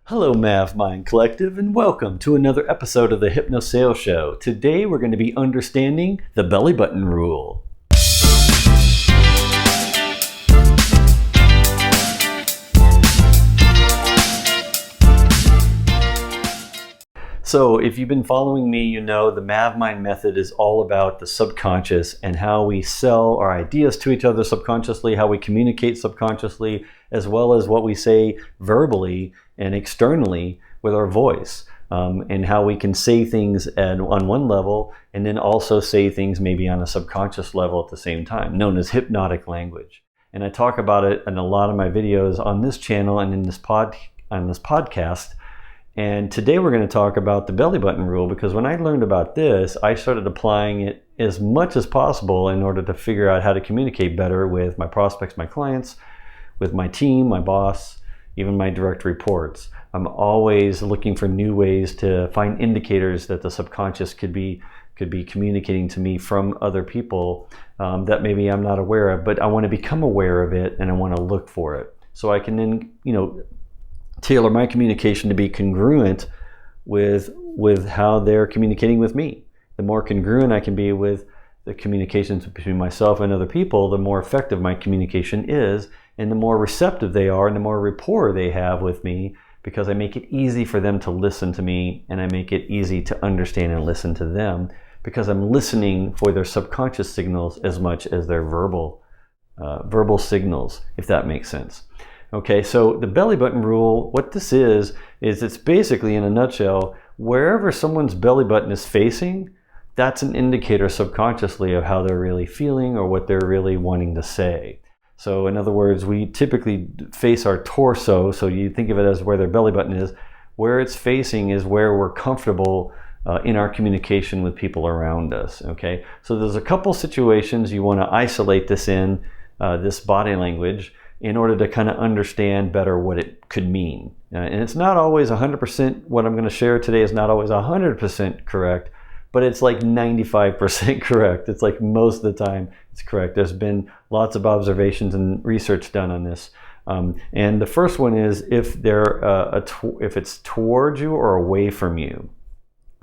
Hello, MavMind Collective, and welcome to another episode of the Hypno Sales Show. Today we're going to be understanding the belly button rule. So if you've been following me, you know the MavMind method is all about the subconscious and how we sell our ideas to each other subconsciously, how we communicate subconsciously, as well as what we say verbally and externally with our voice, and how we can say things on one level and then also say things maybe on a subconscious level at the same time, known as hypnotic language. And I talk about it in a lot of my videos on this channel and in this podcast. And today we're going to talk about the belly button rule, because when I learned about this, I started applying it as much as possible in order to figure out how to communicate better with my prospects, my clients, with my team, my boss, even my direct reports. I'm always looking for new ways to find indicators that the subconscious could be communicating to me from other people that maybe I'm not aware of, but I want to become aware of it and I want to look for it. So I can then, tailor my communication to be congruent with how they're communicating with me. The more congruent I can be with the communications between myself and other people, the more effective my communication is, and the more receptive they are and the more rapport they have with me, because I make it easy for them to listen to me and I make it easy to understand and listen to them, because I'm listening for their subconscious signals as much as their verbal signals, if that makes sense. Okay, so the belly button rule, what this is it's basically, in a nutshell, wherever someone's belly button is facing, that's an indicator subconsciously of how they're really feeling or what they're really wanting to say. So in other words, we typically face our torso, so you think of it as where their belly button is. Where it's facing is where we're comfortable in our communication with people around us, okay? So there's a couple situations you want to isolate this in, this body language, in order to kind of understand better what it could mean. And it's not always 100%, what I'm going to share today is not always 100% correct, but it's like 95% correct. It's like most of the time it's correct. There's been lots of observations and research done on this. And the first one is if if it's towards you or away from you.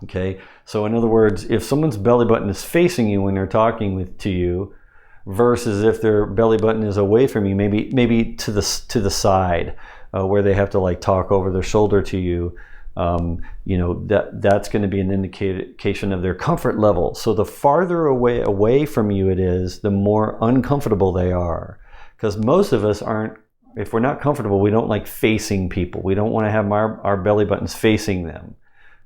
Okay, so in other words, if someone's belly button is facing you when they're talking to you, versus if their belly button is away from you, maybe to the side, where they have to like talk over their shoulder to you, that's going to be an indication of their comfort level. So the farther away from you it is, the more uncomfortable they are, because most of us aren't. If we're not comfortable, we don't like facing people. We don't want to have our belly buttons facing them.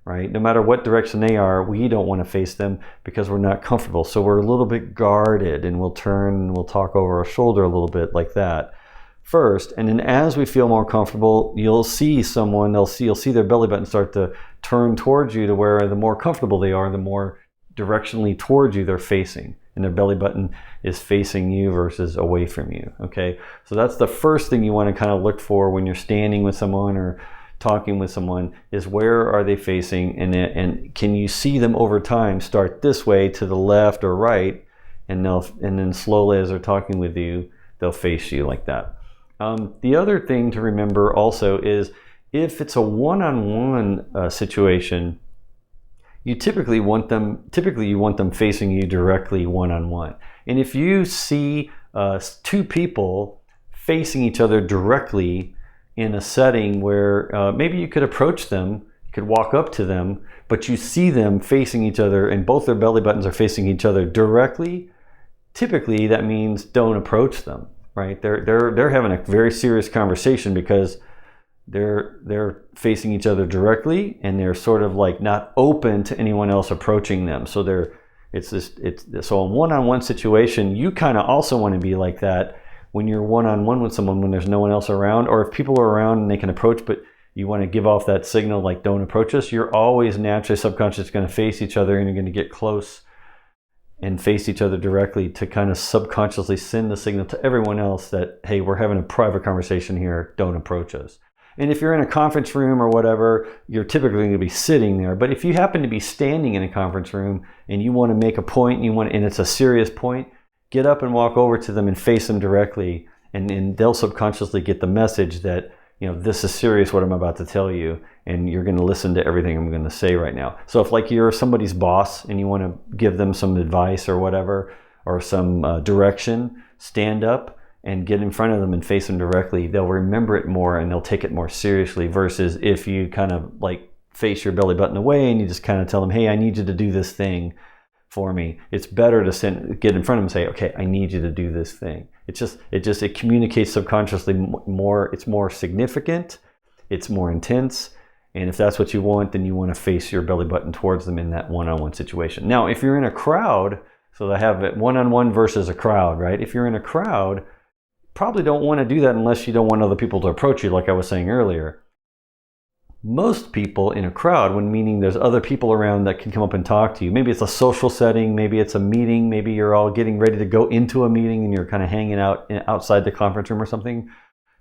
Right? No matter what direction they are, we don't want to face them because we're not comfortable. So we're a little bit guarded, and we'll turn and we'll talk over our shoulder a little bit like that first. And then as we feel more comfortable, you'll see you'll see their belly button start to turn towards you, to where the more comfortable they are, the more directionally towards you they're facing. And their belly button is facing you versus away from you. Okay? So that's the first thing you want to kind of look for when you're standing with someone or talking with someone, is where are they facing, and can you see them over time start this way to the left or right, and then slowly as they're talking with you, they'll face you like that. The other thing to remember also is if it's a one-on-one situation, you typically want them facing you directly one-on-one. And if you see two people facing each other directly in a setting where maybe you could approach them, you could walk up to them, but you see them facing each other and both their belly buttons are facing each other directly, typically that means don't approach them, right? They're having a very serious conversation because they're facing each other directly, and they're sort of like not open to anyone else approaching them. So so a one-on-one situation, you kind of also want to be like that when you're one-on-one with someone, when there's no one else around, or if people are around and they can approach, but you want to give off that signal like don't approach us, you're always naturally subconsciously going to face each other, and you're going to get close and face each other directly to kind of subconsciously send the signal to everyone else that, hey, we're having a private conversation here, don't approach us. And if you're in a conference room or whatever, you're typically going to be sitting there. But if you happen to be standing in a conference room and you want to make a point, and it's a serious point, get up and walk over to them and face them directly, and they'll subconsciously get the message that this is serious what I'm about to tell you, and you're going to listen to everything I'm going to say right now. So if like you're somebody's boss and you want to give them some advice or whatever, or some direction, stand up and get in front of them and face them directly. They'll remember it more and they'll take it more seriously, versus if you kind of like face your belly button away and you just kind of tell them, hey, I need you to do this thing for me. It's better to get in front of them and say, okay, I need you to do this thing. It communicates subconsciously more. It's more significant. It's more intense. And if that's what you want, then you want to face your belly button towards them in that one-on-one situation. Now, if you're in a crowd, so they have it one-on-one versus a crowd, right? If you're in a crowd, probably don't want to do that unless you don't want other people to approach you, like I was saying earlier. Most people in a crowd, when meaning there's other people around that can come up and talk to you. Maybe it's a social setting, maybe it's a meeting, maybe you're all getting ready to go into a meeting and you're kind of hanging out outside the conference room or something.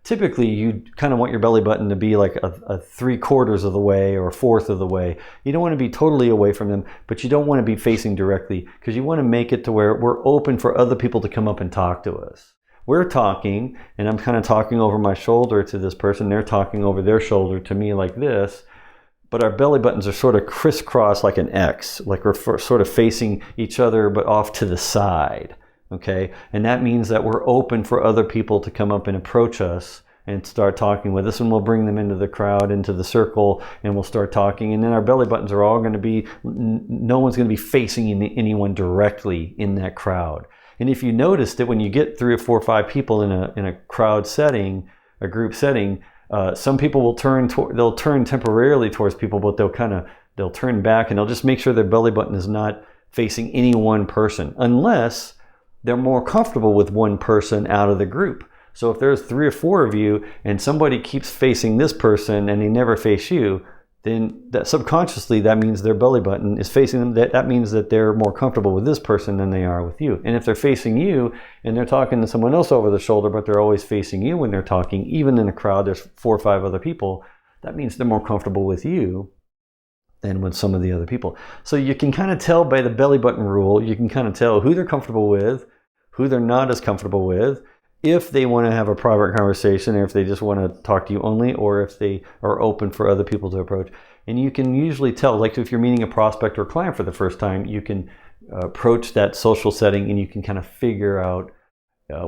Typically, you kind of want your belly button to be like a 3/4 of the way or a 1/4 of the way. You don't want to be totally away from them, but you don't want to be facing directly, because you want to make it to where we're open for other people to come up and talk to us. We're talking, and I'm kind of talking over my shoulder to this person. They're talking over their shoulder to me like this, but our belly buttons are sort of crisscrossed like an X, like we're sort of facing each other, but off to the side. Okay, and that means that we're open for other people to come up and approach us and start talking with us, and we'll bring them into the crowd, into the circle, and we'll start talking. And then our belly buttons are all going to be, no one's going to be facing anyone directly in that crowd. And if you notice that when you get 3 or 4 or 5 people in a crowd setting, a group setting, some people will they'll turn temporarily towards people, but they'll turn back and they'll just make sure their belly button is not facing any one person, unless they're more comfortable with one person out of the group. So if there's 3 or 4 of you and somebody keeps facing this person and they never face you, then that subconsciously that means their belly button is facing them. That means that they're more comfortable with this person than they are with you. And if they're facing you and they're talking to someone else over the shoulder, but they're always facing you when they're talking, even in a crowd, there's 4 or 5 other people, that means they're more comfortable with you than with some of the other people. So you can kind of tell by the belly button rule, you can kind of tell who they're comfortable with, who they're not as comfortable with, if they want to have a private conversation, or if they just want to talk to you only, or if they are open for other people to approach. And you can usually tell, like if you're meeting a prospect or client for the first time, you can approach that social setting and you can kind of figure out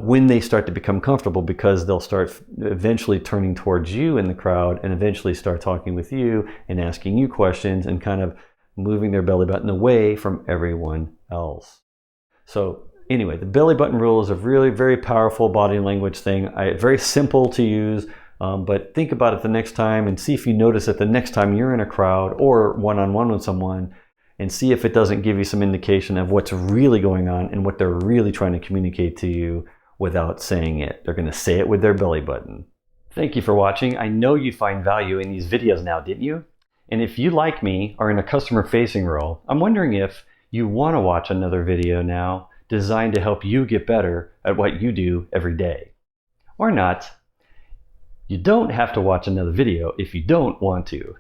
when they start to become comfortable, because they'll start eventually turning towards you in the crowd and eventually start talking with you and asking you questions and kind of moving their belly button away from everyone else. So anyway, the belly button rule is a really very powerful body language thing. Very simple to use, but think about it the next time and see if you notice it the next time you're in a crowd or one-on-one with someone, and see if it doesn't give you some indication of what's really going on and what they're really trying to communicate to you without saying it. They're going to say it with their belly button. Thank you for watching. I know you find value in these videos now, didn't you? And if you, like me, are in a customer-facing role, I'm wondering if you want to watch another video now designed to help you get better at what you do every day. Or not. You don't have to watch another video if you don't want to.